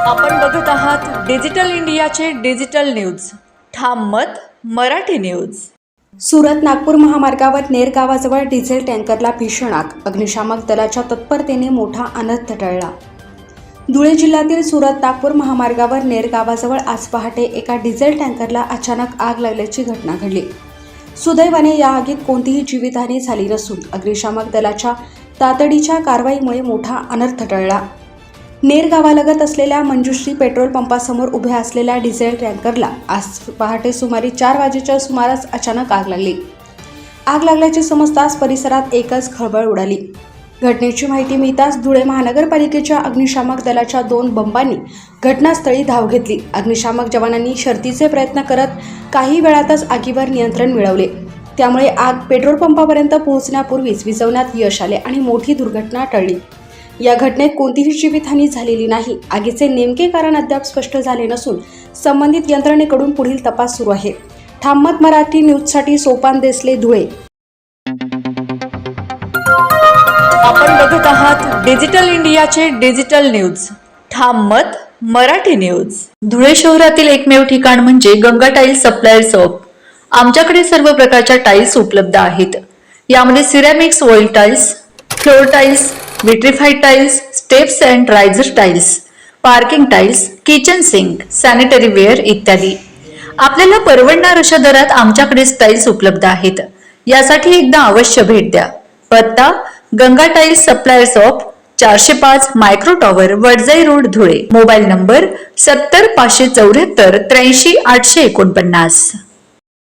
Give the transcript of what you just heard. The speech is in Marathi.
आपण बघत आहात डिजिटल इंडियाचे डिजिटल न्यूज. ठाम मत मराठी न्यूज. सुरत नागपूर महामार्गावर नेर गावाजवळ डिझेल टँकरला भीषण आग. अग्निशामक दलाच्या तत्परतेने मोठा अनर्थ टळला. धुळे जिल्ह्यातील सुरत नागपूर महामार्गावर नेर गावाजवळ आज पहाटे एका डिझेल टँकरला अचानक आग लागल्याची घटना घडली. सुदैवाने या आगीत कोणतीही जीवितहानी झाली नसून अग्निशामक दलाच्या तातडीच्या कारवाईमुळे मोठा अनर्थ टळला. नेर गावालगत असलेल्या मंजुश्री पेट्रोल पंपासमोर उभ्या असलेल्या डिझेल टँकरला आज पहाटे सुमारे 4 वाजेच्या सुमारास अचानक आग लागली. आग लागल्याचे समजताच परिसरात एकच खळबळ उडाली. घटनेची माहिती मिळताच धुळे महानगरपालिकेच्या अग्निशामक दलाच्या 2 बंबांनी घटनास्थळी धाव घेतली. अग्निशामक जवानांनी शर्थीचे प्रयत्न करत काही वेळातच आगीवर नियंत्रण मिळवले. त्यामुळे आग पेट्रोल पंपापर्यंत पोहोचण्यापूर्वीच विझवण्यात यश आले आणि मोठी दुर्घटना टळली. या घटनेत कोणतीही जीवितहानी झालेली नाही. आगीचे नेमके कारण अद्याप स्पष्ट झाले नसून संबंधित यंत्रणेकडून पुढील तपास सुरू आहे. ठाम मत मराठी न्यूजसाठी सोपान देसले, धुळे. आपण बघत आहात डिजिटल इंडियाचे डिजिटल न्यूज. ठाम मत मराठी न्यूज. धुळे शहरातील एकमेव ठिकाण म्हणजे गंगा टाइल्स सप्लायर शॉप. आमच्याकडे सर्व प्रकारच्या टाइल्स उपलब्ध आहेत. यामध्ये ceramics, wall tiles, floor tiles, vitrified tiles, steps and riser tiles, parking tiles, kitchen sink, sanitary ware इत्यादी. आपल्याला परवडणार अशा दरात आमच्याकडे टाइल्स उपलब्ध आहेत. यासाठी एकदा अवश्य भेट द्या. पत्ता Ganga tiles supplier shop, 405 micro tower, Wadjai road, Dhule. Mobile number 70 574 83 849.